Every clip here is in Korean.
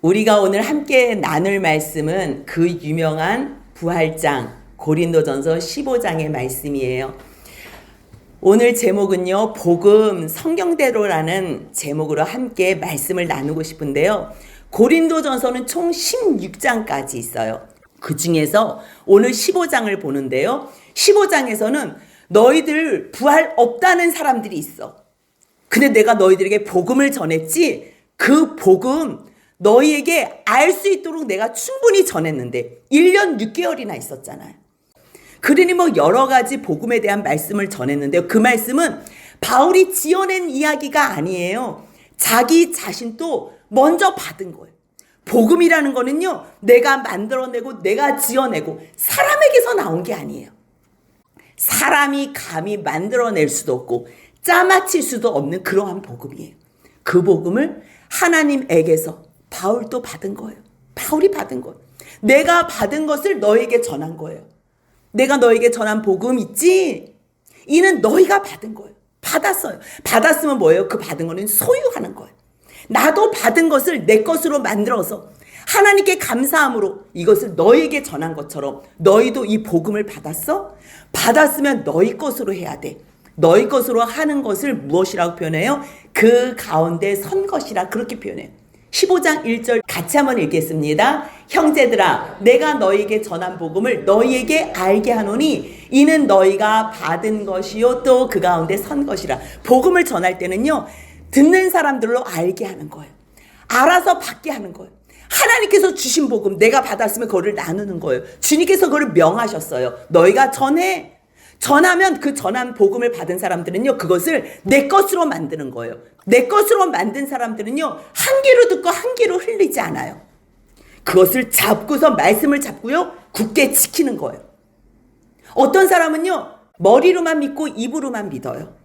우리가 오늘 함께 나눌 말씀은 그 유명한 부활장 고린도전서 15장의 말씀이에요. 오늘 제목은요, 복음 성경대로라는 제목으로 함께 말씀을 나누고 싶은데요. 고린도전서는 총 16장까지 있어요. 그 중에서 오늘 15장을 보는데요. 15장에서는 너희들 부활 없다는 사람들이 있어. 근데 내가 너희들에게 복음을 전했지, 그 복음 너희에게 알 수 있도록 내가 충분히 전했는데 1년 6개월이나 있었잖아요. 그러니 여러 가지 복음에 대한 말씀을 전했는데요. 그 말씀은 바울이 지어낸 이야기가 아니에요. 자기 자신도 먼저 받은 거예요. 복음이라는 거는요, 내가 만들어내고 내가 지어내고 사람에게서 나온 게 아니에요. 사람이 감히 만들어낼 수도 없고 짜맞힐 수도 없는 그러한 복음이에요. 그 복음을 하나님에게서 바울도 받은 거예요. 바울이 받은 거예요. 내가 받은 것을 너에게 전한 거예요. 내가 너에게 전한 복음 있지? 이는 너희가 받은 거예요. 받았어요. 받았으면 뭐예요? 그 받은 거는 소유하는 거예요. 나도 받은 것을 내 것으로 만들어서 하나님께 감사함으로 이것을 너희에게 전한 것처럼 너희도 이 복음을 받았어? 받았으면 너희 것으로 해야 돼. 너희 것으로 하는 것을 무엇이라고 표현해요? 그 가운데 선 것이라 그렇게 표현해요. 15장 1절 같이 한번 읽겠습니다. 형제들아, 내가 너희에게 전한 복음을 너희에게 알게 하노니 이는 너희가 받은 것이요 또 그 가운데 선 것이라. 복음을 전할 때는요, 듣는 사람들로 알게 하는 거예요. 알아서 받게 하는 거예요. 하나님께서 주신 복음 내가 받았으면 그거를 나누는 거예요. 주님께서 그걸 명하셨어요. 너희가 전해. 전하면 그 전한 복음을 받은 사람들은요, 그것을 내 것으로 만드는 거예요. 내 것으로 만든 사람들은요, 한 귀로 듣고 한 귀로 흘리지 않아요. 그것을 잡고서 말씀을 잡고요, 굳게 지키는 거예요. 어떤 사람은요, 머리로만 믿고 입으로만 믿어요.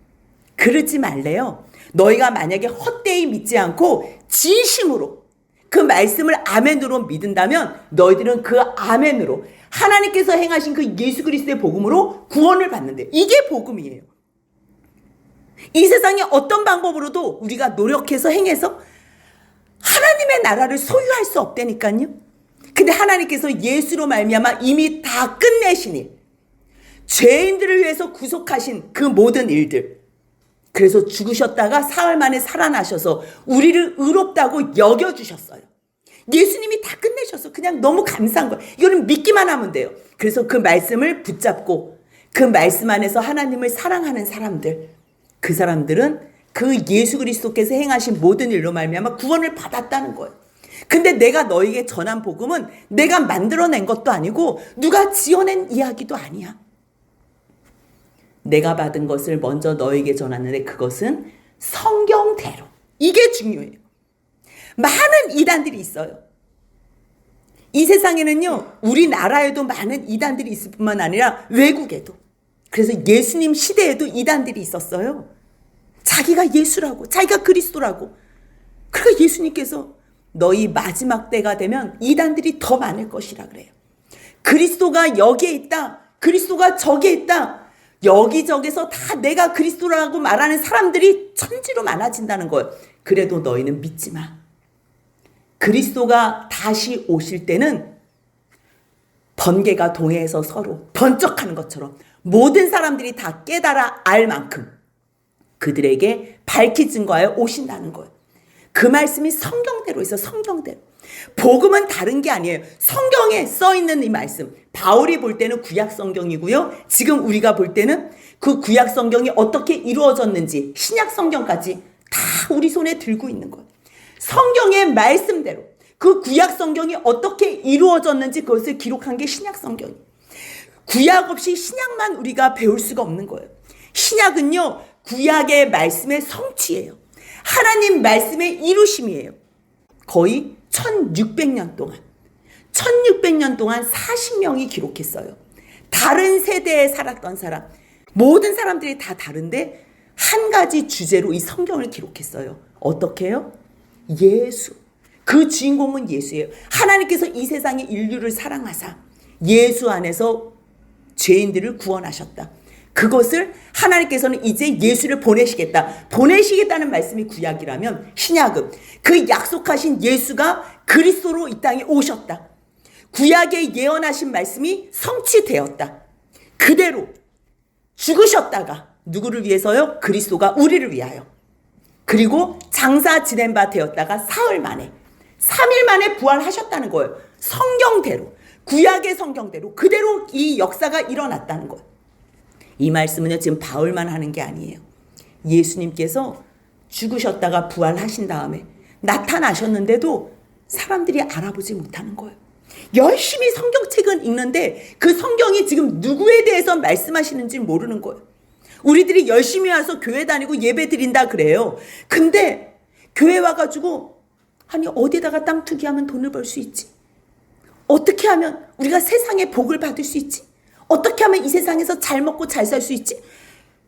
그러지 말래요. 너희가 만약에 헛되이 믿지 않고 진심으로 그 말씀을 아멘으로 믿는다면 너희들은 그 아멘으로 하나님께서 행하신 그 예수 그리스도의 복음으로 구원을 받는데, 이게 복음이에요. 이 세상에 어떤 방법으로도 우리가 노력해서 행해서 하나님의 나라를 소유할 수 없다니까요. 근데 하나님께서 예수로 말미암아 이미 다 끝내신 일, 죄인들을 위해서 구속하신 그 모든 일들, 그래서 죽으셨다가 사흘 만에 살아나셔서 우리를 의롭다고 여겨주셨어요. 예수님이 다 끝내셔서 그냥 너무 감사한 거예요. 이거는 믿기만 하면 돼요. 그래서 그 말씀을 붙잡고 그 말씀 안에서 하나님을 사랑하는 사람들, 그 사람들은 그 예수 그리스도께서 행하신 모든 일로 말미암아 구원을 받았다는 거예요. 근데 내가 너에게 전한 복음은 내가 만들어낸 것도 아니고 누가 지어낸 이야기도 아니야. 내가 받은 것을 먼저 너에게 전하는데 그것은 성경대로. 이게 중요해요. 많은 이단들이 있어요. 이 세상에는요, 우리나라에도 많은 이단들이 있을 뿐만 아니라 외국에도. 그래서 예수님 시대에도 이단들이 있었어요. 자기가 예수라고, 자기가 그리스도라고. 그러니까 예수님께서 너희 마지막 때가 되면 이단들이 더 많을 것이라 그래요. 그리스도가 여기에 있다, 그리스도가 저기에 있다, 여기저기서 다 내가 그리스도라고 말하는 사람들이 천지로 많아진다는 거예요. 그래도 너희는 믿지 마. 그리스도가 다시 오실 때는 번개가 동해에서 서로 번쩍하는 것처럼 모든 사람들이 다 깨달아 알 만큼 그들에게 밝히 증거하여 오신다는 거예요. 그 말씀이 성경대로 있어. 성경대로. 복음은 다른 게 아니에요. 성경에 써있는 이 말씀, 바울이 볼 때는 구약 성경이고요, 지금 우리가 볼 때는 그 구약 성경이 어떻게 이루어졌는지 신약 성경까지 다 우리 손에 들고 있는 거예요. 성경의 말씀대로 그 구약 성경이 어떻게 이루어졌는지 그것을 기록한 게 신약 성경이에요. 구약 없이 신약만 우리가 배울 수가 없는 거예요. 신약은요, 구약의 말씀의 성취예요. 하나님 말씀의 이루심이에요. 거의 1600년 동안 40명이 기록했어요. 다른 세대에 살았던 사람, 모든 사람들이 다 다른데 한 가지 주제로 이 성경을 기록했어요. 어떻게 해요? 예수. 그 주인공은 예수예요. 하나님께서 이 세상의 인류를 사랑하사 예수 안에서 죄인들을 구원하셨다. 그것을 하나님께서는 이제 예수를 보내시겠다는 말씀이 구약이라면 신약은 그 약속하신 예수가 그리스도로 이 땅에 오셨다. 구약에 예언하신 말씀이 성취되었다. 그대로 죽으셨다가 누구를 위해서요? 그리스도가 우리를 위하여. 그리고 장사 지낸 바 되었다가 사흘 만에 3일 만에 부활하셨다는 거예요. 성경대로, 구약의 성경대로 그대로 이 역사가 일어났다는 거예요. 이 말씀은요, 지금 바울만 하는 게 아니에요. 예수님께서 죽으셨다가 부활하신 다음에 나타나셨는데도 사람들이 알아보지 못하는 거예요. 열심히 성경책은 읽는데 그 성경이 지금 누구에 대해서 말씀하시는지 모르는 거예요. 우리들이 열심히 와서 교회 다니고 예배 드린다 그래요. 근데 교회 와가지고 아니 어디다가 땅 투기하면 돈을 벌 수 있지? 어떻게 하면 우리가 세상에 복을 받을 수 있지? 어떻게 하면 이 세상에서 잘 먹고 잘 살 수 있지?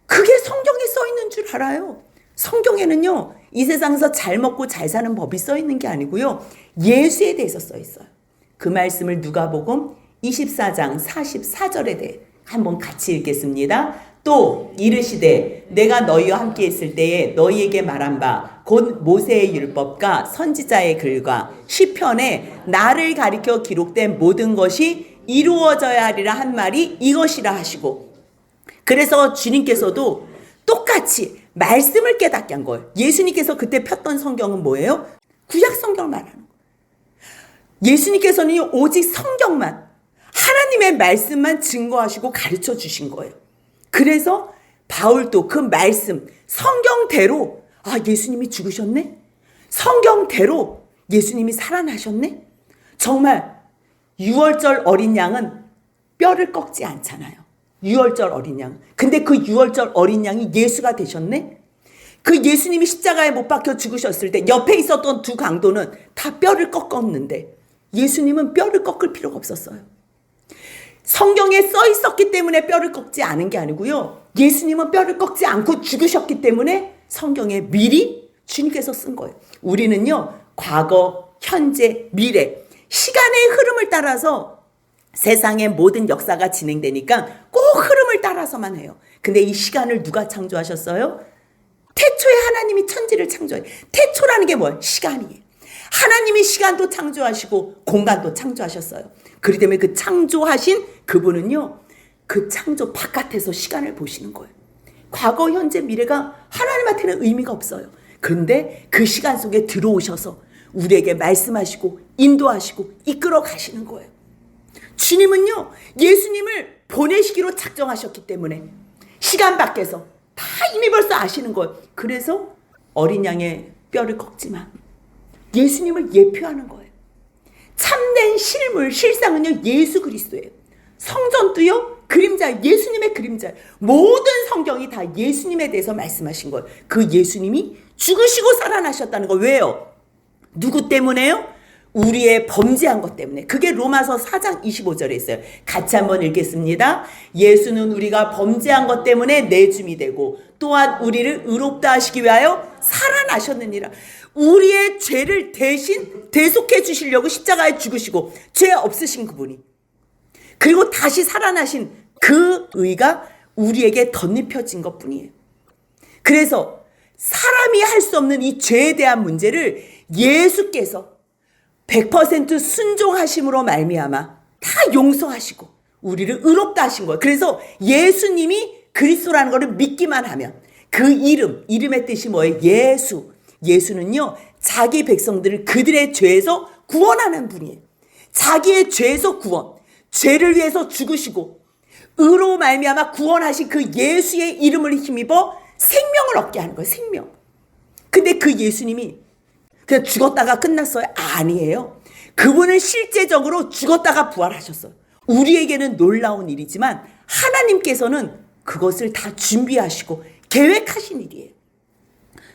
그게 성경에 써 있는 줄 알아요. 성경에는요, 이 세상에서 잘 먹고 잘 사는 법이 써 있는 게 아니고요, 예수에 대해서 써 있어요. 그 말씀을 누가복음 24장 44절에 대해 한번 같이 읽겠습니다. 또 이르시되 내가 너희와 함께 있을 때에 너희에게 말한 바 곧 모세의 율법과 선지자의 글과 시편에 나를 가리켜 기록된 모든 것이 이루어져야 하리라 한 말이 이것이라 하시고, 그래서 주님께서도 똑같이 말씀을 깨닫게 한 거예요. 예수님께서 그때 폈던 성경은 뭐예요? 구약 성경을 말하는 거예요. 예수님께서는 오직 성경만, 하나님의 말씀만 증거하시고 가르쳐 주신 거예요. 그래서 바울도 그 말씀, 성경대로 예수님이 죽으셨네? 성경대로 예수님이 살아나셨네? 정말 6월절 어린 양은 뼈를 꺾지 않잖아요. 6월절 어린 양. 근데 그 6월절 어린 양이 예수가 되셨네? 그 예수님이 십자가에 못 박혀 죽으셨을 때 옆에 있었던 두 강도는 다 뼈를 꺾었는데 예수님은 뼈를 꺾을 필요가 없었어요. 성경에 써 있었기 때문에 뼈를 꺾지 않은 게 아니고요, 예수님은 뼈를 꺾지 않고 죽으셨기 때문에 성경에 미리 주님께서 쓴 거예요. 우리는요, 과거, 현재, 미래, 시간의 흐름을 따라서 세상의 모든 역사가 진행되니까 꼭 흐름을 따라서만 해요. 근데 이 시간을 누가 창조하셨어요? 태초에 하나님이 천지를 창조해요. 태초라는 게 뭐예요? 시간이에요. 하나님이 시간도 창조하시고 공간도 창조하셨어요. 그렇기 때문에 그 창조하신 그분은요, 그 창조 바깥에서 시간을 보시는 거예요. 과거, 현재, 미래가 하나님한테는 의미가 없어요. 그런데 그 시간 속에 들어오셔서 우리에게 말씀하시고 인도하시고 이끌어 가시는 거예요. 주님은요, 예수님을 보내시기로 작정하셨기 때문에 시간 밖에서 다 이미 벌써 아시는 거예요. 그래서 어린 양의 뼈를 꺾지만 예수님을 예표하는 거예요. 참된 실물, 실상은요, 예수 그리스도예요. 성전도요, 그림자, 예수님의 그림자. 모든 성경이 다 예수님에 대해서 말씀하신 거예요. 그 예수님이 죽으시고 살아나셨다는 거. 왜요? 누구 때문에요? 우리의 범죄한 것 때문에. 그게 로마서 4장 25절에 있어요. 같이 한번 읽겠습니다. 예수는 우리가 범죄한 것 때문에 내줌이 되고 또한 우리를 의롭다 하시기 위하여 살아나셨느니라. 우리의 죄를 대신 대속해 주시려고 십자가에 죽으시고 죄 없으신 그분이, 그리고 다시 살아나신 그 의가 우리에게 덧입혀진 것뿐이에요. 그래서 사람이 할 수 없는 이 죄에 대한 문제를 예수께서 100% 순종하심으로 말미암아 다 용서하시고 우리를 의롭다 하신 거예요. 그래서 예수님이 그리스도라는 것을 믿기만 하면 그 이름의 뜻이 뭐예요? 예수. 예수는요, 자기 백성들을 그들의 죄에서 구원하는 분이에요. 자기의 죄에서 구원, 죄를 위해서 죽으시고 의로 말미암아 구원하신 그 예수의 이름을 힘입어 생명을 얻게 하는 거예요. 생명. 근데 그 예수님이 그냥 죽었다가 끝났어요? 아니에요. 그분은 실제적으로 죽었다가 부활하셨어요. 우리에게는 놀라운 일이지만 하나님께서는 그것을 다 준비하시고 계획하신 일이에요.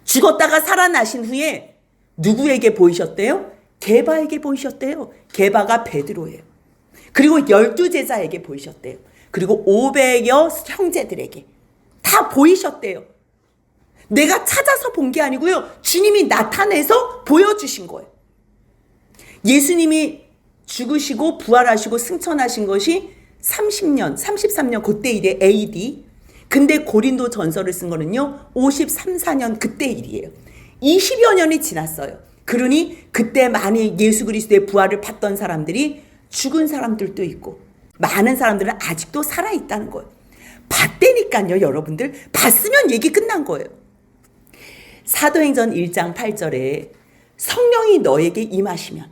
죽었다가 살아나신 후에 누구에게 보이셨대요? 게바에게 보이셨대요. 게바가 베드로예요. 그리고 12제자에게 보이셨대요. 그리고 500여 형제들에게 다 보이셨대요. 내가 찾아서 본 게 아니고요, 주님이 나타내서 보여주신 거예요. 예수님이 죽으시고 부활하시고 승천하신 것이 30년, 33년 그때 일에 AD. 근데 고린도 전서를 쓴 거는요 53, 4년 그때 일이에요. 20여 년이 지났어요. 그러니 그때 많이 예수 그리스도의 부활을 봤던 사람들이 죽은 사람들도 있고 많은 사람들은 아직도 살아있다는 거예요. 봤다니까요, 여러분들. 봤으면 얘기 끝난 거예요. 사도행전 1장 8절에 성령이 너에게 임하시면,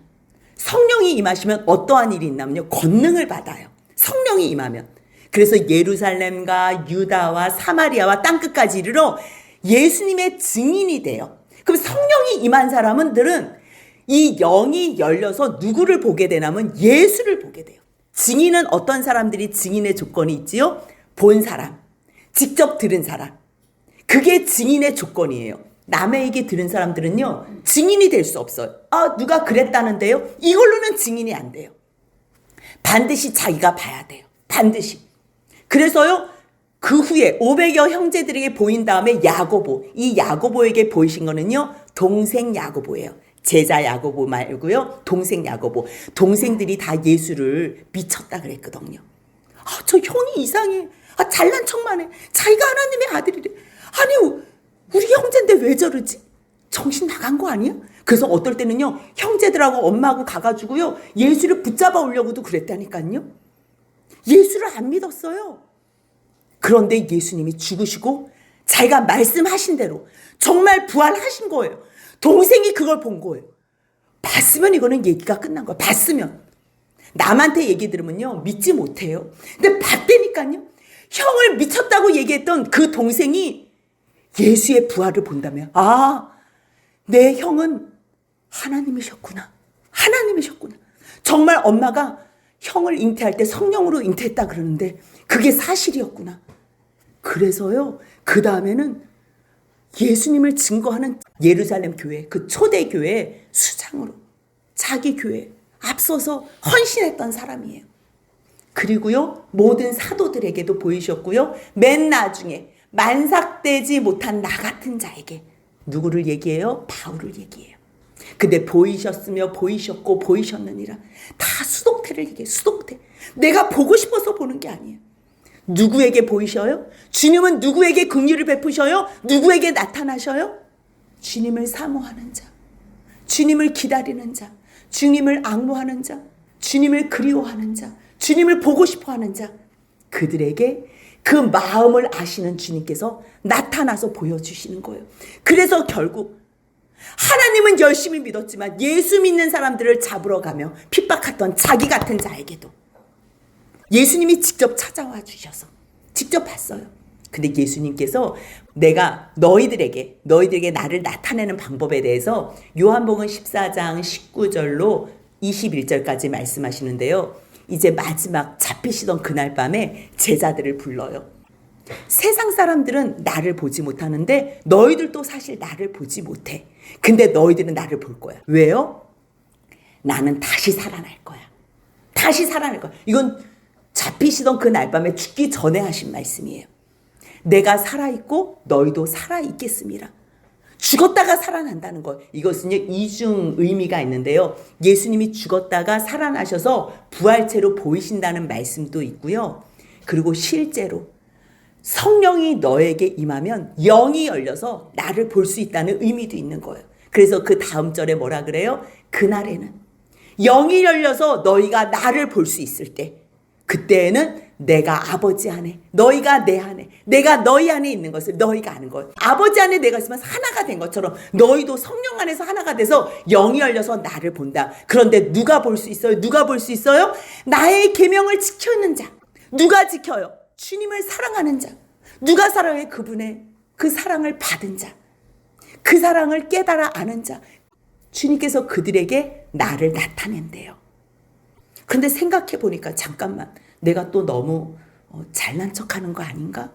성령이 임하시면 어떠한 일이 있냐면요, 권능을 받아요. 성령이 임하면. 그래서 예루살렘과 유다와 사마리아와 땅끝까지 이르러 예수님의 증인이 돼요. 그럼 성령이 임한 사람들은 이 영이 열려서 누구를 보게 되냐면 예수를 보게 돼요. 증인은 어떤 사람들이 증인의 조건이 있지요? 본 사람, 직접 들은 사람. 그게 증인의 조건이에요. 남의 얘기 들은 사람들은요, 증인이 될 수 없어요. 누가 그랬다는데요? 이걸로는 증인이 안 돼요. 반드시 자기가 봐야 돼요. 반드시. 그래서요, 그 후에 500여 형제들에게 보인 다음에 야고보, 이 야고보에게 보이신 거는요, 동생 야고보예요. 제자 야고보 말고요, 동생 야고보. 동생들이 다 예수를 미쳤다 그랬거든요. 저 형이 이상해. 잘난 척만 해. 자기가 하나님의 아들이래. 아니, 우리 형제인데 왜 저러지? 정신 나간 거 아니야? 그래서 어떨 때는요, 형제들하고 엄마하고 가가지고요, 예수를 붙잡아 오려고도 그랬다니까요. 예수를 안 믿었어요. 그런데 예수님이 죽으시고 자기가 말씀하신 대로 정말 부활하신 거예요. 동생이 그걸 본 거예요. 봤으면 이거는 얘기가 끝난 거예요. 봤으면. 남한테 얘기 들으면요, 믿지 못해요. 근데 봤다니까요. 형을 미쳤다고 얘기했던 그 동생이 예수의 부활을 본다면, 내 형은 하나님이셨구나. 하나님이셨구나. 정말 엄마가 형을 잉태할 때 성령으로 잉태했다 그러는데 그게 사실이었구나. 그래서요, 그 다음에는 예수님을 증거하는 예루살렘 교회, 그 초대 교회 수장으로 자기 교회 앞서서 헌신했던 사람이에요. 그리고요, 모든 사도들에게도 보이셨고요, 맨 나중에 만삭되지 못한 나 같은 자에게 누구를 얘기해요? 바울을 얘기해요. 근데 보이셨으며 보이셨고 보이셨느니라. 다 수동태를 얘기해요. 수동태. 내가 보고 싶어서 보는 게 아니에요. 누구에게 보이셔요? 주님은 누구에게 긍휼을 베푸셔요? 누구에게 나타나셔요? 주님을 사모하는 자, 주님을 기다리는 자, 주님을 앙모하는 자, 주님을 그리워하는 자, 주님을 보고 싶어하는 자, 그들에게 그 마음을 아시는 주님께서 나타나서 보여주시는 거예요. 그래서 결국 하나님은 열심히 믿었지만 예수 믿는 사람들을 잡으러 가며 핍박했던 자기 같은 자에게도 예수님이 직접 찾아와 주셔서 직접 봤어요. 근데 예수님께서 내가 너희들에게 나를 나타내는 방법에 대해서 요한복음 14장 19절로 21절까지 말씀하시는데요. 이제 마지막 잡히시던 그날 밤에 제자들을 불러요. 세상 사람들은 나를 보지 못하는데 너희들도 사실 나를 보지 못해. 근데 너희들은 나를 볼 거야. 왜요? 나는 다시 살아날 거야. 다시 살아날 거야. 이건 잡히시던 그 날 밤에 죽기 전에 하신 말씀이에요. 내가 살아있고 너희도 살아있겠습니다. 죽었다가 살아난다는 것. 이것은요, 이중 의미가 있는데요. 예수님이 죽었다가 살아나셔서 부활체로 보이신다는 말씀도 있고요. 그리고 실제로 성령이 너에게 임하면 영이 열려서 나를 볼 수 있다는 의미도 있는 거예요. 그래서 그 다음 절에 뭐라 그래요? 그날에는 영이 열려서 너희가 나를 볼 수 있을 때, 그때에는 내가 아버지 안에, 너희가 내 안에, 내가 너희 안에 있는 것을 너희가 아는 거예요. 아버지 안에 내가 있으면 하나가 된 것처럼 너희도 성령 안에서 하나가 돼서 영이 열려서 나를 본다. 그런데 누가 볼 수 있어요? 누가 볼 수 있어요? 나의 계명을 지키는 자. 누가 지켜요? 주님을 사랑하는 자. 누가 사랑해? 그분의 그 사랑을 받은 자. 그 사랑을 깨달아 아는 자. 주님께서 그들에게 나를 나타낸대요. 근데 생각해 보니까 잠깐만, 내가 또 너무 잘난 척하는 거 아닌가?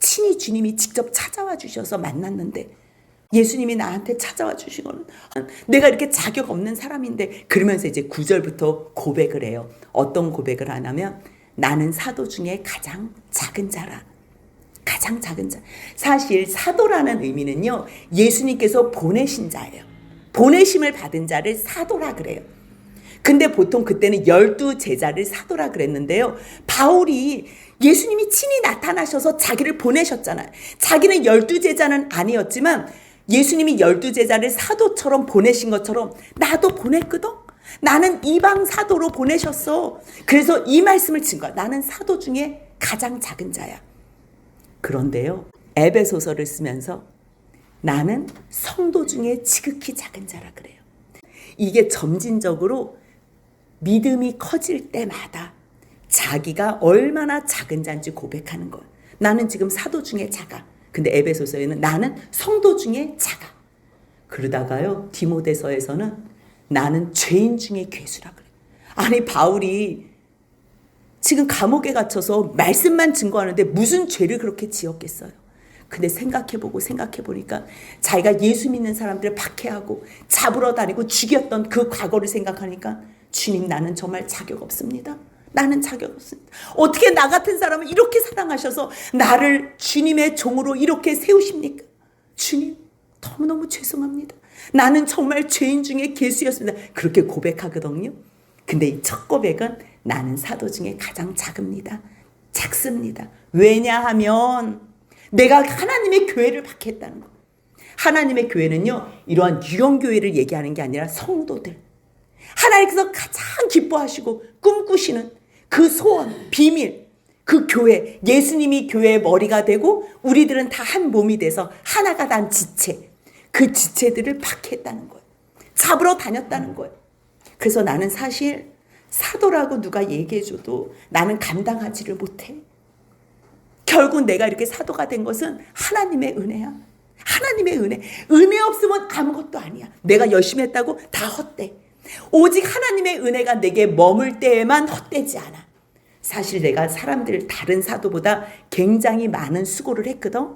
친히 주님이 직접 찾아와 주셔서 만났는데 예수님이 나한테 찾아와 주신 거는 내가 이렇게 자격 없는 사람인데, 그러면서 이제 9절부터 고백을 해요. 어떤 고백을 하냐면, 나는 사도 중에 가장 작은 자라. 가장 작은 자. 사실 사도라는 의미는요, 예수님께서 보내신 자예요. 보내심을 받은 자를 사도라 그래요. 근데 보통 그때는 12 제자를 사도라 그랬는데요. 바울이 예수님이 친히 나타나셔서 자기를 보내셨잖아요. 자기는 12 제자는 아니었지만 예수님이 12제자를 사도처럼 보내신 것처럼 나도 보냈거든. 나는 이방 사도로 보내셨어. 그래서 이 말씀을 친 거야. 나는 사도 중에 가장 작은 자야. 그런데요, 에베소서를 쓰면서 나는 성도 중에 지극히 작은 자라 그래요. 이게 점진적으로 믿음이 커질 때마다 자기가 얼마나 작은 자인지 고백하는 거예요. 나는 지금 사도 중에 작아. 근데 에베소서에는 나는 성도 중에 작아. 그러다가요, 디모데서에서는 나는 죄인 중에 괴수라 그래요. 아니, 바울이 지금 감옥에 갇혀서 말씀만 증거하는데 무슨 죄를 그렇게 지었겠어요? 근데 생각해보니까 자기가 예수 믿는 사람들을 박해하고 잡으러 다니고 죽였던 그 과거를 생각하니까 주님, 나는 정말 자격 없습니다. 나는 자격 없습니다. 어떻게 나 같은 사람을 이렇게 사랑하셔서 나를 주님의 종으로 이렇게 세우십니까? 주님, 너무너무 죄송합니다. 나는 정말 죄인 중에 괴수였습니다. 그렇게 고백하거든요. 근데 이 첫 고백은 나는 사도 중에 가장 작습니다. 왜냐하면 내가 하나님의 교회를 박해했다는 거. 하나님의 교회는요, 이러한 유형교회를 얘기하는 게 아니라 성도들. 하나님께서 가장 기뻐하시고 꿈꾸시는 그 소원, 비밀, 그 교회, 예수님이 교회의 머리가 되고 우리들은 다 한 몸이 돼서 하나가 난 지체, 그 지체들을 박해했다는 거예요. 잡으러 다녔다는 거예요. 그래서 나는 사실 사도라고 누가 얘기해줘도 나는 감당하지를 못해. 결국 내가 이렇게 사도가 된 것은 하나님의 은혜야. 하나님의 은혜. 은혜 없으면 아무것도 아니야. 내가 열심히 했다고 다 헛돼. 오직 하나님의 은혜가 내게 머물 때에만 헛되지 않아. 사실 내가 다른 사도보다 굉장히 많은 수고를 했거든.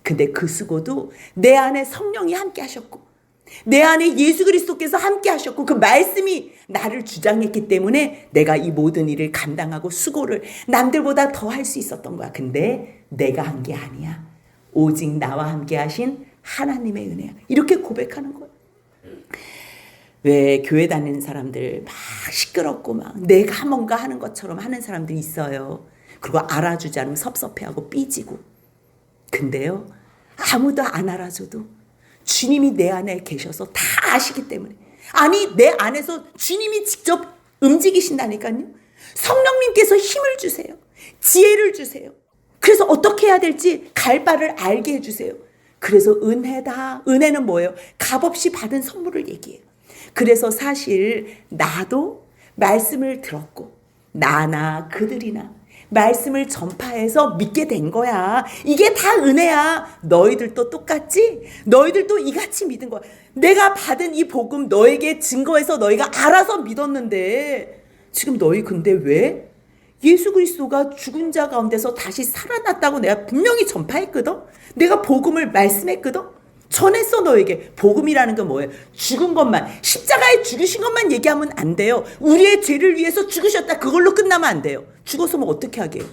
근데 그 수고도 내 안에 성령이 함께 하셨고 내 안에 예수 그리스도께서 함께 하셨고 그 말씀이 나를 주장했기 때문에 내가 이 모든 일을 감당하고 수고를 남들보다 더 할 수 있었던 거야. 근데 내가 한 게 아니야. 오직 나와 함께 하신 하나님의 은혜야. 이렇게 고백하는 거야. 왜 교회 다니는 사람들 막 시끄럽고 막 내가 뭔가 하는 것처럼 하는 사람들이 있어요. 그리고 알아주지 않으면 섭섭해하고 삐지고. 근데요, 아무도 안 알아줘도 주님이 내 안에 계셔서 다 아시기 때문에, 아니 내 안에서 주님이 직접 움직이신다니까요. 성령님께서 힘을 주세요. 지혜를 주세요. 그래서 어떻게 해야 될지 갈 바를 알게 해주세요. 그래서 은혜다. 은혜는 뭐예요? 값없이 받은 선물을 얘기해요. 그래서 사실 나도 말씀을 들었고 나나 그들이나 말씀을 전파해서 믿게 된 거야. 이게 다 은혜야. 너희들도 똑같지? 너희들도 이같이 믿은 거야. 내가 받은 이 복음 너에게 증거해서 너희가 알아서 믿었는데 지금 너희 근데 왜? 예수 그리스도가 죽은 자 가운데서 다시 살아났다고 내가 분명히 전파했거든? 내가 복음을 말씀했거든? 전했어 너에게. 복음이라는 건 뭐예요? 죽은 것만, 십자가에 죽으신 것만 얘기하면 안 돼요. 우리의 죄를 위해서 죽으셨다. 그걸로 끝나면 안 돼요. 죽었으면 어떻게 하게요?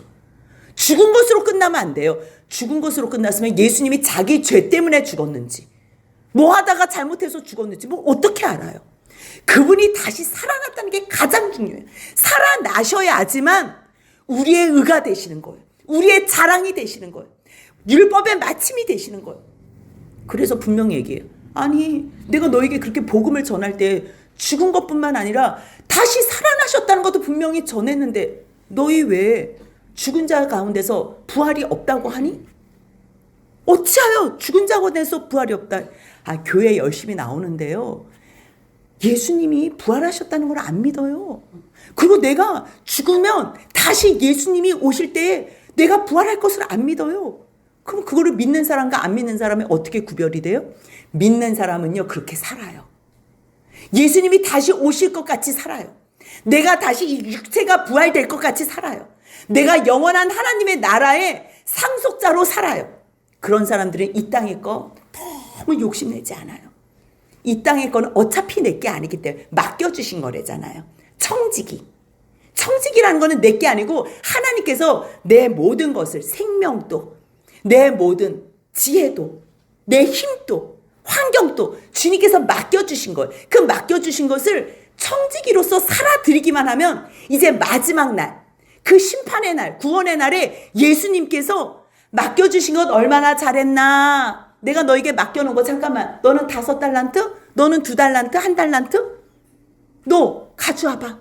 죽은 것으로 끝나면 안 돼요. 죽은 것으로 끝났으면 예수님이 자기 죄 때문에 죽었는지, 뭐 하다가 잘못해서 죽었는지 뭐 어떻게 알아요? 그분이 다시 살아났다는 게 가장 중요해요. 살아나셔야지만 우리의 의가 되시는 거예요. 우리의 자랑이 되시는 거예요. 율법의 마침이 되시는 거예요. 그래서 분명히 얘기해요. 아니 내가 너에게 그렇게 복음을 전할 때 죽은 것뿐만 아니라 다시 살아나셨다는 것도 분명히 전했는데 너희 왜 죽은 자 가운데서 부활이 없다고 하니? 어찌하여 죽은 자 가운데서 부활이 없다. 교회 열심히 나오는데요, 예수님이 부활하셨다는 걸 안 믿어요. 그리고 내가 죽으면 다시 예수님이 오실 때 내가 부활할 것을 안 믿어요. 그럼 그거를 믿는 사람과 안 믿는 사람이 어떻게 구별이 돼요? 믿는 사람은요, 그렇게 살아요. 예수님이 다시 오실 것 같이 살아요. 내가 다시 이 육체가 부활될 것 같이 살아요. 내가 영원한 하나님의 나라의 상속자로 살아요. 그런 사람들은 이 땅의 거 너무 욕심내지 않아요. 이 땅의 거는 어차피 내 게 아니기 때문에 맡겨주신 거래잖아요. 청지기라는 거는 내 게 아니고 하나님께서 내 모든 것을, 생명도, 내 모든 지혜도, 내 힘도, 환경도 주님께서 맡겨주신 거예요. 그 맡겨주신 것을 청지기로서 살아드리기만 하면 이제 마지막 날, 그 심판의 날, 구원의 날에 예수님께서 맡겨주신 것 얼마나 잘했나, 내가 너에게 맡겨놓은 거 잠깐만. 너는 5달란트? 너는 2달란트? 1달란트? 너 가져와봐.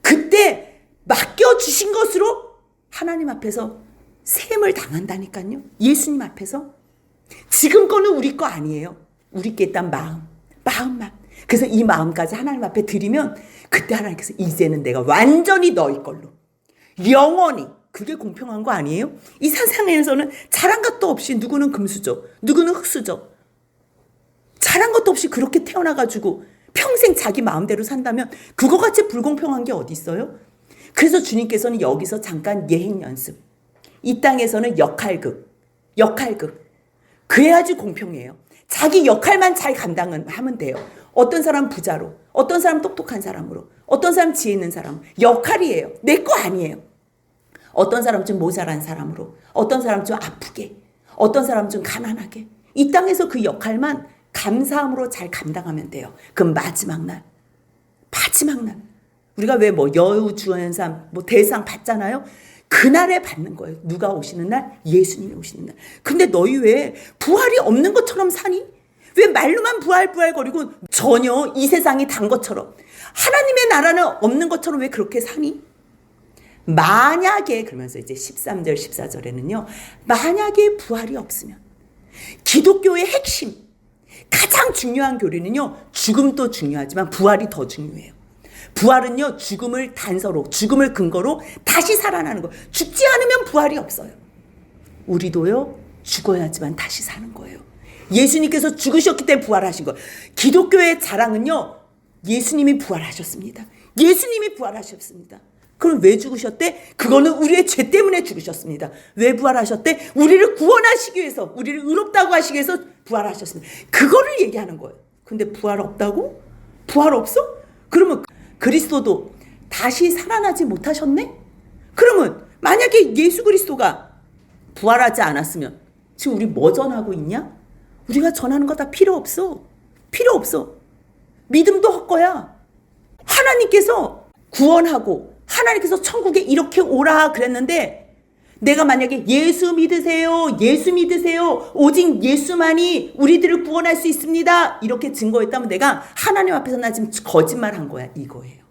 그때 맡겨주신 것으로 하나님 앞에서 셈을 당한다니까요. 예수님 앞에서. 지금 거는 우리 거 아니에요. 우리께 있단 마음만. 그래서 이 마음까지 하나님 앞에 드리면 그때 하나님께서 이제는 내가 완전히 너희 걸로 영원히. 그게 공평한 거 아니에요? 이 세상에서는 잘한 것도 없이 누구는 금수저, 누구는 흙수저, 잘한 것도 없이 그렇게 태어나가지고 평생 자기 마음대로 산다면 그거같이 불공평한 게 어디 있어요? 그래서 주님께서는 여기서 잠깐 예행 연습, 이 땅에서는 역할극. 그래야지 공평해요. 자기 역할만 잘 감당하면 돼요. 어떤 사람 부자로, 어떤 사람 똑똑한 사람으로, 어떤 사람 지혜 있는 사람, 역할이에요. 내 거 아니에요. 어떤 사람 좀 모자란 사람으로, 어떤 사람 좀 아프게, 어떤 사람 좀 가난하게. 이 땅에서 그 역할만 감사함으로 잘 감당하면 돼요. 그럼 마지막 날 우리가 왜 뭐 여우주연상 뭐 대상 받잖아요. 그날에 받는 거예요. 누가 오시는 날? 예수님이 오시는 날. 근데 너희 왜 부활이 없는 것처럼 사니? 왜 말로만 부활거리고 전혀 이 세상이 단 것처럼, 하나님의 나라는 없는 것처럼 왜 그렇게 사니? 만약에, 그러면서 이제 13절 14절에는요. 만약에 부활이 없으면, 기독교의 핵심, 가장 중요한 교리는요. 죽음도 중요하지만 부활이 더 중요해요. 부활은요. 죽음을 단서로, 죽음을 근거로 다시 살아나는 거예요. 죽지 않으면 부활이 없어요. 우리도요. 죽어야지만 다시 사는 거예요. 예수님께서 죽으셨기 때문에 부활하신 거예요. 기독교의 자랑은요. 예수님이 부활하셨습니다. 그럼 왜 죽으셨대? 그거는 우리의 죄 때문에 죽으셨습니다. 왜 부활하셨대? 우리를 구원하시기 위해서, 우리를 의롭다고 하시기 위해서 부활하셨습니다. 그거를 얘기하는 거예요. 근데 부활 없다고? 부활 없어? 그러면 그리스도도 다시 살아나지 못하셨네? 그러면 만약에 예수 그리스도가 부활하지 않았으면 지금 우리 뭐 전하고 있냐? 우리가 전하는 거 다 필요 없어. 믿음도 헛거야. 하나님께서 구원하고 하나님께서 천국에 이렇게 오라 그랬는데, 내가 만약에 예수 믿으세요, 오직 예수만이 우리들을 구원할 수 있습니다, 이렇게 증거했다면 내가 하나님 앞에서 나 지금 거짓말한 거야, 이거예요.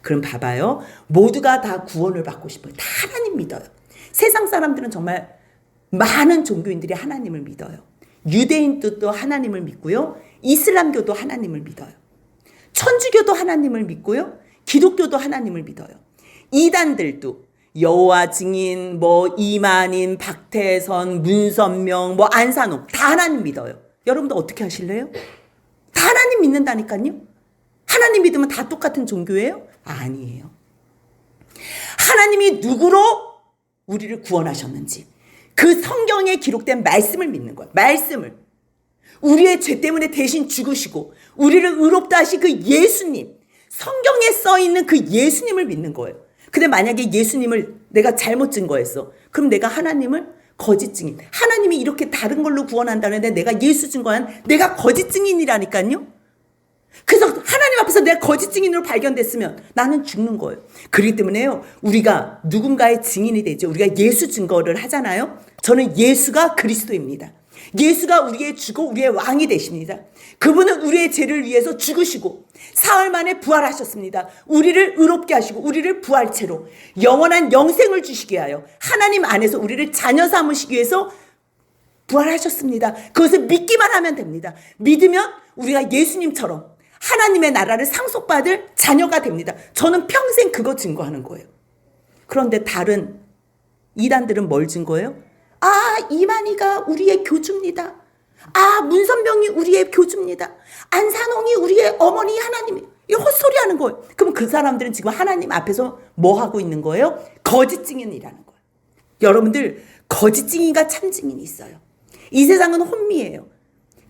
그럼 봐봐요. 모두가 다 구원을 받고 싶어요. 다 하나님 믿어요. 세상 사람들은 정말 많은 종교인들이 하나님을 믿어요. 유대인도 하나님을 믿고요. 이슬람교도 하나님을 믿어요. 천주교도 하나님을 믿고요. 기독교도 하나님을 믿어요. 이단들도 여호와 증인, 뭐 이만인, 박태선, 문선명, 뭐 안산홍 다 하나님 믿어요. 여러분도 어떻게 하실래요? 다 하나님 믿는다니까요. 하나님 믿으면 다 똑같은 종교예요? 아니에요. 하나님이 누구로 우리를 구원하셨는지 그 성경에 기록된 말씀을 믿는 거예요. 말씀을. 우리의 죄 때문에 대신 죽으시고 우리를 의롭다 하신 그 예수님, 성경에 써 있는 그 예수님을 믿는 거예요. 근데 만약에 예수님을 내가 잘못 증거했어. 그럼 내가 하나님을 거짓 증인. 하나님이 이렇게 다른 걸로 구원한다는데 내가 예수 증거한 내가 거짓 증인이라니까요. 그래서 하나님 앞에서 내가 거짓 증인으로 발견됐으면 나는 죽는 거예요. 그렇기 때문에요. 우리가 누군가의 증인이 되죠. 우리가 예수 증거를 하잖아요. 저는 예수가 그리스도입니다. 예수가 우리의 주고 우리의 왕이 되십니다. 그분은 우리의 죄를 위해서 죽으시고 사흘 만에 부활하셨습니다. 우리를 의롭게 하시고 우리를 부활체로 영원한 영생을 주시기 위하여 하나님 안에서 우리를 자녀 삼으시기 위해서 부활하셨습니다. 그것을 믿기만 하면 됩니다. 믿으면 우리가 예수님처럼 하나님의 나라를 상속받을 자녀가 됩니다. 저는 평생 그거 증거하는 거예요. 그런데 다른 이단들은 뭘 증거해요? 아, 이만희가 우리의 교주입니다. 아, 문선병이 우리의 교주입니다. 안산홍이 우리의 어머니 하나님이. 이 헛소리 하는 거예요. 그럼 그 사람들은 지금 하나님 앞에서 뭐 하고 있는 거예요? 거짓 증인이라는 거예요. 여러분들, 거짓 증인과 참 증인이 있어요. 이 세상은 혼미해요.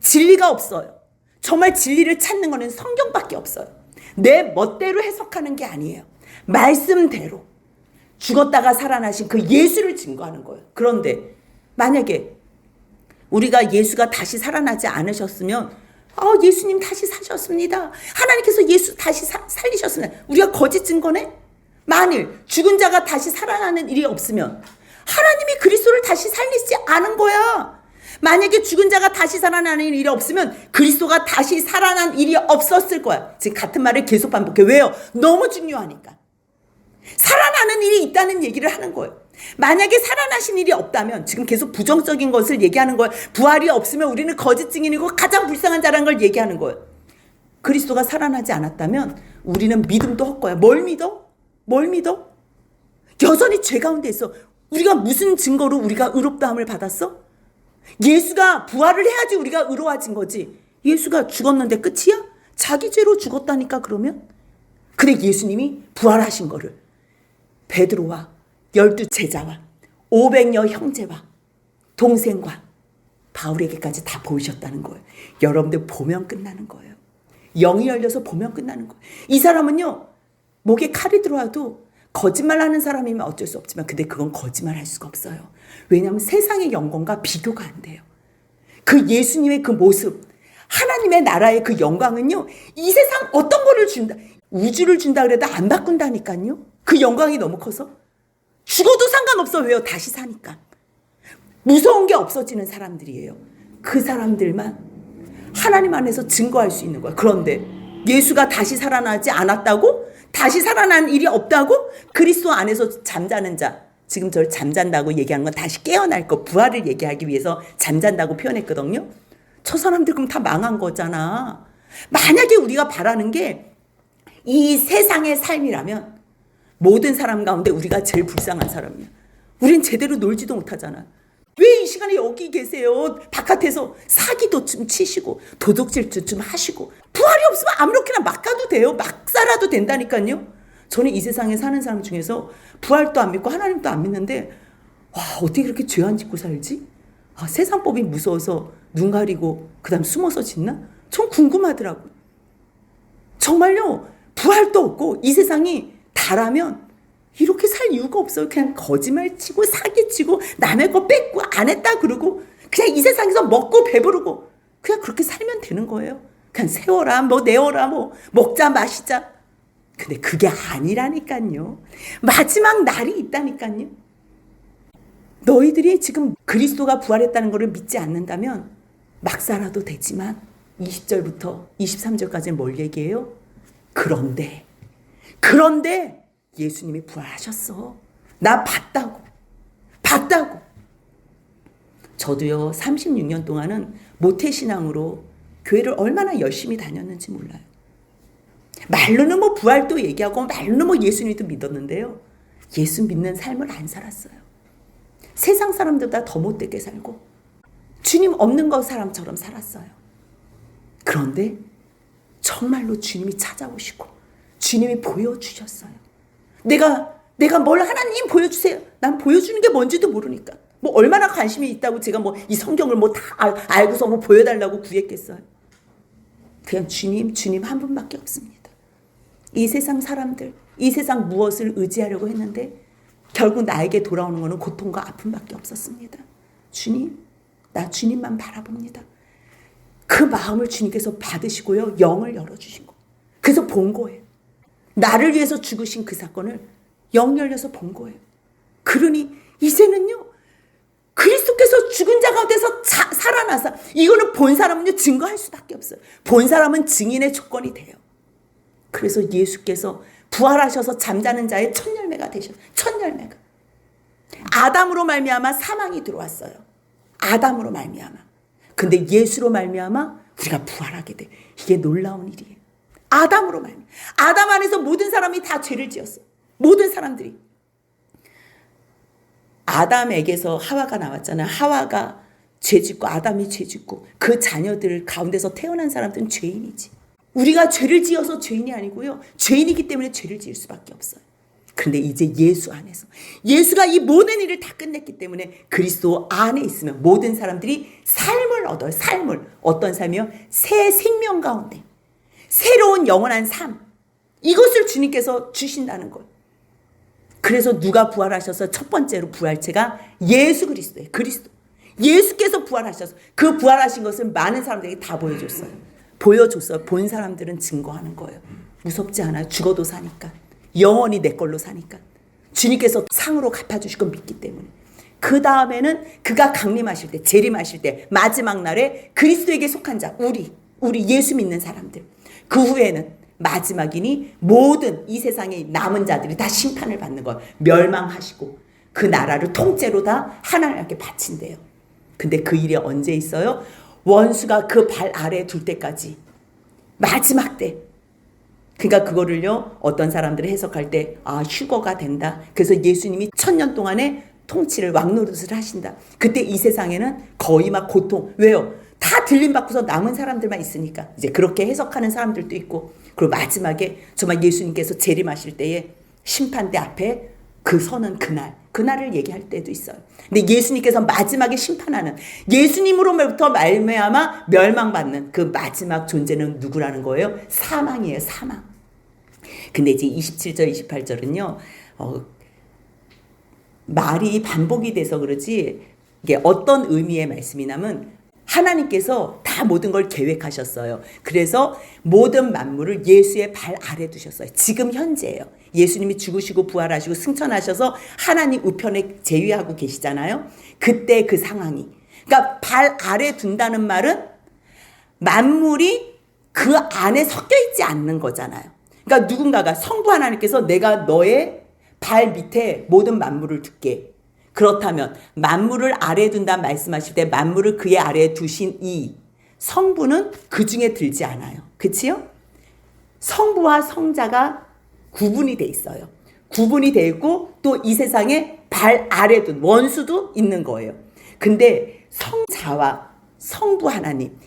진리가 없어요. 정말 진리를 찾는 거는 성경밖에 없어요. 내 멋대로 해석하는 게 아니에요. 말씀대로 죽었다가 살아나신 그 예수를 증거하는 거예요. 그런데 만약에 우리가 예수가 다시 살아나지 않으셨으면 예수님 다시 사셨습니다. 하나님께서 예수 다시 살리셨습니다. 우리가 거짓 증거네? 만일 죽은 자가 다시 살아나는 일이 없으면 하나님이 그리스도를 다시 살리지 않은 거야. 만약에 죽은 자가 다시 살아나는 일이 없으면 그리스도가 다시 살아난 일이 없었을 거야. 지금 같은 말을 계속 반복해. 왜요? 너무 중요하니까. 살아나는 일이 있다는 얘기를 하는 거예요. 만약에 살아나신 일이 없다면, 지금 계속 부정적인 것을 얘기하는 거예요. 부활이 없으면 우리는 거짓 증인이고 가장 불쌍한 자라는 걸 얘기하는 거예요. 그리스도가 살아나지 않았다면 우리는 믿음도 헛거야. 뭘 믿어? 뭘 믿어? 여전히 죄 가운데 있어. 우리가 무슨 증거로 우리가 의롭다함을 받았어? 예수가 부활을 해야지 우리가 의로워진 거지. 예수가 죽었는데 끝이야? 자기 죄로 죽었다니까 그러면? 근데 예수님이 부활하신 거를 베드로와 12 제자와 500여 형제와 동생과 바울에게까지 다 보이셨다는 거예요. 여러분들 보면 끝나는 거예요. 영이 열려서 보면 끝나는 거예요. 이 사람은요, 목에 칼이 들어와도 거짓말하는 사람이면 어쩔 수 없지만, 근데 그건 거짓말할 수가 없어요. 왜냐하면 세상의 영광과 비교가 안 돼요. 그 예수님의 그 모습, 하나님의 나라의 그 영광은요, 이 세상 어떤 거를 준다, 우주를 준다 그래도 안 바꾼다니까요. 그 영광이 너무 커서 죽어도 상관없어. 왜요? 다시 사니까. 무서운 게 없어지는 사람들이에요. 그 사람들만 하나님 안에서 증거할 수 있는 거야. 그런데 예수가 다시 살아나지 않았다고? 다시 살아난 일이 없다고? 그리스도 안에서 잠자는 자, 지금 저를 잠잔다고 얘기하는 건 다시 깨어날 거, 부활을 얘기하기 위해서 잠잔다고 표현했거든요. 저 사람들 그럼 다 망한 거잖아. 만약에 우리가 바라는 게 이 세상의 삶이라면 모든 사람 가운데 우리가 제일 불쌍한 사람이야. 우린 제대로 놀지도 못하잖아. 왜 이 시간에 여기 계세요? 바깥에서 사기도 좀 치시고 도둑질도 좀 하시고, 부활이 없으면 아무렇게나 막 가도 돼요. 막 살아도 된다니까요. 저는 이 세상에 사는 사람 중에서 부활도 안 믿고 하나님도 안 믿는데, 와, 어떻게 그렇게 죄 안 짓고 살지? 아, 세상법이 무서워서 눈 가리고 그다음 숨어서 짓나? 전 궁금하더라고요. 정말요, 부활도 없고 이 세상이 다라면 이렇게 살 이유가 없어요. 그냥 거짓말 치고 사기치고 남의 거 뺏고 안 했다 그러고 그냥 이 세상에서 먹고 배부르고 그냥 그렇게 살면 되는 거예요. 그냥 세워라, 뭐 내어라, 뭐 먹자 마시자. 근데 그게 아니라니까요. 마지막 날이 있다니까요. 너희들이 지금 그리스도가 부활했다는 것을 믿지 않는다면 막 살아도 되지만, 20절부터 23절까지는 뭘 얘기해요? 그런데 예수님이 부활하셨어. 나 봤다고. 저도요, 36년 동안은 모태신앙으로 교회를 얼마나 열심히 다녔는지 몰라요. 말로는 뭐 부활도 얘기하고 말로는 뭐 예수님도 믿었는데요, 예수 믿는 삶을 안 살았어요. 세상 사람들보다 더 못되게 살고 주님 없는 것 사람처럼 살았어요. 그런데 정말로 주님이 찾아오시고 주님이 보여주셨어요. 내가 뭘 하나님 보여주세요. 난 보여주는 게 뭔지도 모르니까. 뭐 얼마나 관심이 있다고 제가 뭐 이 성경을 뭐 다 알고서 뭐 보여달라고 구했겠어요. 그냥 주님 한 분밖에 없습니다. 이 세상 사람들, 이 세상 무엇을 의지하려고 했는데 결국 나에게 돌아오는 것은 고통과 아픔밖에 없었습니다. 주님, 나 주님만 바라봅니다. 그 마음을 주님께서 받으시고요, 영을 열어주신 거. 그래서 본 거예요. 나를 위해서 죽으신 그 사건을 영 열려서 본 거예요. 그러니 이제는요, 그리스도께서 죽은 자 가운데서 살아나서, 이거는 본 사람은요 증거할 수밖에 없어요. 본 사람은 증인의 조건이 돼요. 그래서 예수께서 부활하셔서 잠자는 자의 첫 열매가 되셨어요. 첫 열매가. 아담으로 말미암아 사망이 들어왔어요. 아담으로 말미암아. 근데 예수로 말미암아 우리가 부활하게 돼. 이게 놀라운 일이에요. 아담으로 말미암아. 아담 안에서 모든 사람이 다 죄를 지었어요. 모든 사람들이. 아담에게서 하와가 나왔잖아요. 하와가 죄짓고 아담이 죄짓고 그 자녀들 가운데서 태어난 사람들은 죄인이지. 우리가 죄를 지어서 죄인이 아니고요, 죄인이기 때문에 죄를 지을 수밖에 없어요. 근데 이제 예수 안에서, 예수가 이 모든 일을 다 끝냈기 때문에 그리스도 안에 있으면 모든 사람들이 삶을 얻어요. 삶을. 어떤 삶이요? 새 생명 가운데 새로운 영원한 삶, 이것을 주님께서 주신다는 거예요. 그래서 누가 부활하셔서 첫 번째로 부활체가 예수 그리스도예요. 그리스도. 예수께서 부활하셔서 그 부활하신 것을 많은 사람들에게 다 보여줬어요. 본 사람들은 증거하는 거예요. 무섭지 않아요. 죽어도 사니까. 영원히 내 걸로 사니까. 주님께서 상으로 갚아주실 걸 믿기 때문에. 그 다음에는 그가 강림하실 때, 재림하실 때, 마지막 날에 그리스도에게 속한 자, 우리 예수 믿는 사람들. 그 후에는 마지막이니 모든 이 세상의 남은 자들이 다 심판을 받는 걸 멸망하시고 그 나라를 통째로 다 하나님께 바친대요. 근데 그 일이 언제 있어요? 원수가 그 발 아래에 둘 때까지. 마지막 때. 그러니까 그거를요, 어떤 사람들이 해석할 때, 휴거가 된다. 그래서 예수님이 1000년 동안의 통치를 왕노릇을 하신다. 그때 이 세상에는 거의 막 고통. 왜요? 다 들림받고서 남은 사람들만 있으니까. 이제 그렇게 해석하는 사람들도 있고. 그리고 마지막에 정말 예수님께서 재림하실 때에 심판대 앞에 그 서는 그날을 얘기할 때도 있어요. 근데 예수님께서 마지막에 심판하는, 예수님으로부터 말미암아 멸망받는 그 마지막 존재는 누구라는 거예요? 사망이에요. 사망. 근데 이제 27절 28절은요 말이 반복이 돼서 그러지 이게 어떤 의미의 말씀이냐면 하나님께서 다 모든 걸 계획하셨어요. 그래서 모든 만물을 예수의 발 아래 두셨어요. 지금 현재예요. 예수님이 죽으시고 부활하시고 승천하셔서 하나님 우편에 제위하고 계시잖아요. 그때 그 상황이. 그러니까 발 아래 둔다는 말은 만물이 그 안에 섞여 있지 않는 거잖아요. 그러니까 누군가가 성부 하나님께서 내가 너의 발 밑에 모든 만물을 둘게. 그렇다면 만물을 아래에 둔다 말씀하실 때 만물을 그의 아래에 두신 이 성부는 그 중에 들지 않아요. 그치요? 성부와 성자가 구분이 돼 있어요. 구분이 돼 있고 또 이 세상에 발 아래 둔 원수도 있는 거예요. 근데 성자와 성부 하나님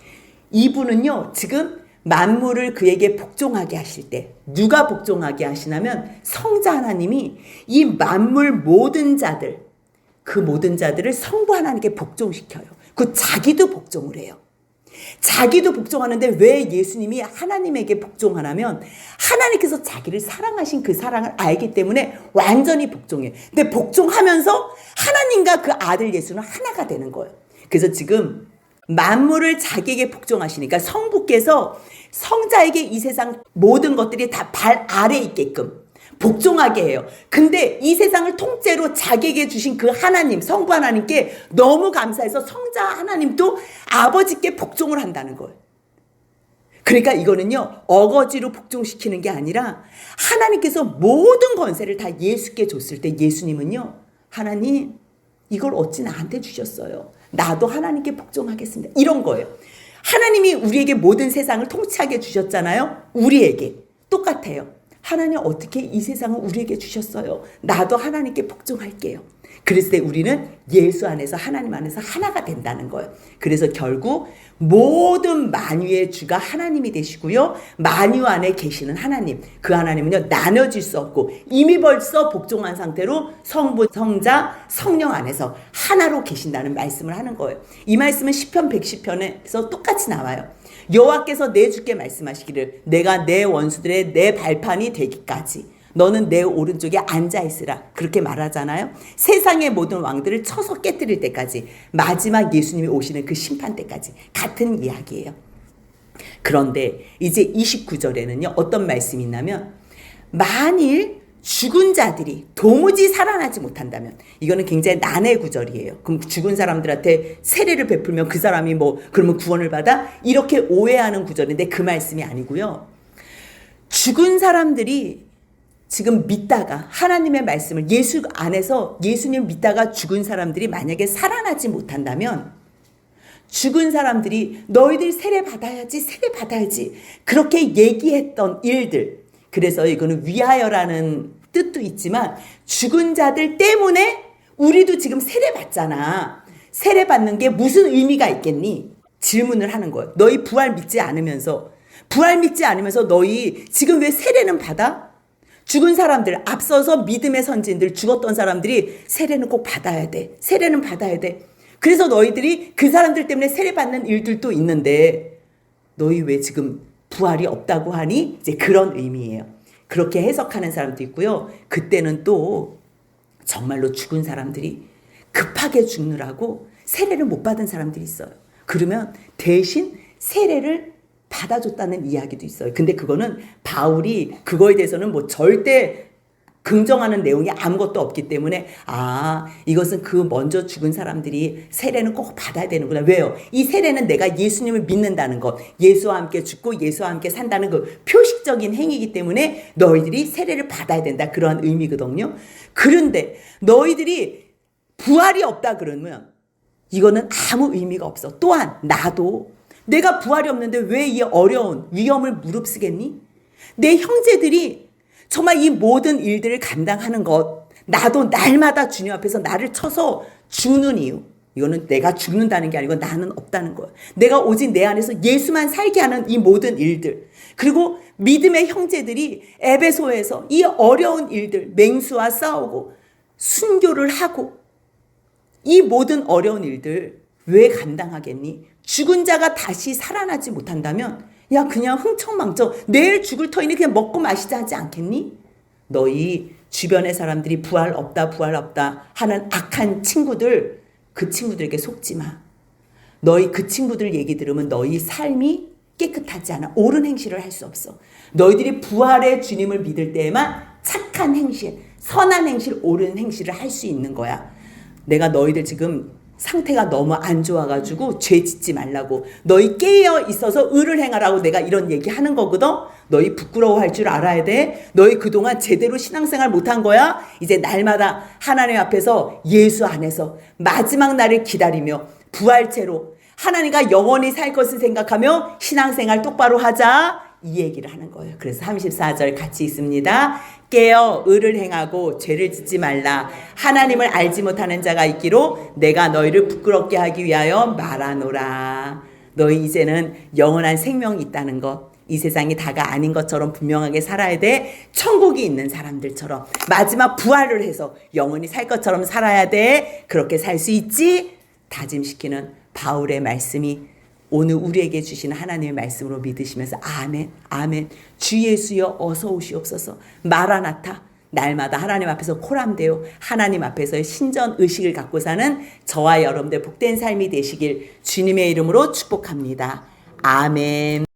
이분은요 지금 만물을 그에게 복종하게 하실 때 누가 복종하게 하시냐면 성자 하나님이 이 만물 모든 자들 그 모든 자들을 성부 하나님께 복종시켜요. 그 자기도 복종을 해요. 자기도 복종하는데 왜 예수님이 하나님에게 복종하냐면 하나님께서 자기를 사랑하신 그 사랑을 알기 때문에 완전히 복종해요. 근데 복종하면서 하나님과 그 아들 예수는 하나가 되는 거예요. 그래서 지금 만물을 자기에게 복종하시니까 성부께서 성자에게 이 세상 모든 것들이 다 발 아래 있게끔 복종하게 해요. 근데 이 세상을 통째로 자기에게 주신 그 하나님, 성부 하나님께 너무 감사해서 성자 하나님도 아버지께 복종을 한다는 거예요. 그러니까 이거는요, 어거지로 복종시키는 게 아니라 하나님께서 모든 권세를 다 예수께 줬을 때 예수님은요, 하나님, 이걸 어찌 나한테 주셨어요? 나도 하나님께 복종하겠습니다. 이런 거예요. 하나님이 우리에게 모든 세상을 통치하게 주셨잖아요. 우리에게. 똑같아요. 하나님 어떻게 이 세상을 우리에게 주셨어요? 나도 하나님께 복종할게요. 그랬을 때 우리는 예수 안에서 하나님 안에서 하나가 된다는 거예요. 그래서 결국 모든 만유의 주가 하나님이 되시고요. 만유 안에 계시는 하나님. 그 하나님은요. 나눠질 수 없고 이미 벌써 복종한 상태로 성부, 성자, 성령 안에서 하나로 계신다는 말씀을 하는 거예요. 이 말씀은 시편 110편에서 똑같이 나와요. 여호와께서 내 주께 말씀하시기를 내가 내 원수들의 내 발판이 되기까지 너는 내 오른쪽에 앉아있으라 그렇게 말하잖아요. 세상의 모든 왕들을 쳐서 깨뜨릴 때까지 마지막 예수님이 오시는 그 심판 때까지 같은 이야기예요. 그런데 이제 29절에는요 어떤 말씀이 있냐면 만일 죽은 자들이 도무지 살아나지 못한다면 이거는 굉장히 난해 구절이에요. 그럼 죽은 사람들한테 세례를 베풀면 그 사람이 그러면 구원을 받아? 이렇게 오해하는 구절인데 그 말씀이 아니고요. 죽은 사람들이 지금 믿다가 하나님의 말씀을 예수 안에서 예수님 믿다가 죽은 사람들이 만약에 살아나지 못한다면 죽은 사람들이 너희들 세례 받아야지 그렇게 얘기했던 일들 그래서 이거는 위하여라는 뜻도 있지만 죽은 자들 때문에 우리도 지금 세례 받잖아. 세례 받는 게 무슨 의미가 있겠니? 질문을 하는 거예요. 너희 부활 믿지 않으면서 너희 지금 왜 세례는 받아? 죽은 사람들 앞서서 믿음의 선진들 죽었던 사람들이 세례는 꼭 받아야 돼. 세례는 받아야 돼. 그래서 너희들이 그 사람들 때문에 세례 받는 일들도 있는데 너희 왜 지금 부활이 없다고 하니? 이제 그런 의미예요. 그렇게 해석하는 사람도 있고요. 그때는 또 정말로 죽은 사람들이 급하게 죽느라고 세례를 못 받은 사람들이 있어요. 그러면 대신 세례를 받아줬다는 이야기도 있어요. 근데 그거는 바울이 그거에 대해서는 절대 긍정하는 내용이 아무것도 없기 때문에 이것은 그 먼저 죽은 사람들이 세례는 꼭 받아야 되는구나. 왜요? 이 세례는 내가 예수님을 믿는다는 것, 예수와 함께 죽고 예수와 함께 산다는 그 표식적인 행위이기 때문에 너희들이 세례를 받아야 된다. 그러한 의미거든요. 그런데 너희들이 부활이 없다 그러면 이거는 아무 의미가 없어. 또한 나도 내가 부활이 없는데 왜 이 어려운 위험을 무릅쓰겠니? 내 형제들이 정말 이 모든 일들을 감당하는 것, 나도 날마다 주님 앞에서 나를 쳐서 죽는 이유, 이거는 내가 죽는다는 게 아니고 나는 없다는 거예요. 내가 오직 내 안에서 예수만 살게 하는 이 모든 일들, 그리고 믿음의 형제들이 에베소에서 이 어려운 일들, 맹수와 싸우고 순교를 하고 이 모든 어려운 일들 왜 감당하겠니? 죽은 자가 다시 살아나지 못한다면 야 그냥 흥청망청 내일 죽을 터이니 그냥 먹고 마시자 하지 않겠니? 너희 주변의 사람들이 부활 없다 하는 악한 친구들, 그 친구들에게 속지 마. 너희 그 친구들 얘기 들으면 너희 삶이 깨끗하지 않아. 옳은 행실을 할 수 없어. 너희들이 부활의 주님을 믿을 때에만 착한 행실, 선한 행실, 옳은 행실을 할 수 있는 거야. 내가 너희들 지금 상태가 너무 안 좋아가지고 죄 짓지 말라고, 너희 깨어 있어서 의를 행하라고 내가 이런 얘기 하는 거거든. 너희 부끄러워할 줄 알아야 돼. 너희 그동안 제대로 신앙생활 못한 거야. 이제 날마다 하나님 앞에서 예수 안에서 마지막 날을 기다리며 부활체로 하나님과 영원히 살 것을 생각하며 신앙생활 똑바로 하자, 이 얘기를 하는 거예요. 그래서 34절 같이 있습니다. 깨어 의를 행하고 죄를 짓지 말라. 하나님을 알지 못하는 자가 있기로 내가 너희를 부끄럽게 하기 위하여 말하노라. 너희 이제는 영원한 생명이 있다는 것, 이 세상이 다가 아닌 것처럼 분명하게 살아야 돼. 천국이 있는 사람들처럼 마지막 부활을 해서 영원히 살 것처럼 살아야 돼. 그렇게 살 수 있지? 다짐시키는 바울의 말씀이 오늘 우리에게 주신 하나님의 말씀으로 믿으시면서 아멘, 아멘. 주 예수여 어서 오시옵소서. 마라나타. 날마다 하나님 앞에서 코람되어 하나님 앞에서의 신전 의식을 갖고 사는 저와 여러분들 복된 삶이 되시길 주님의 이름으로 축복합니다. 아멘.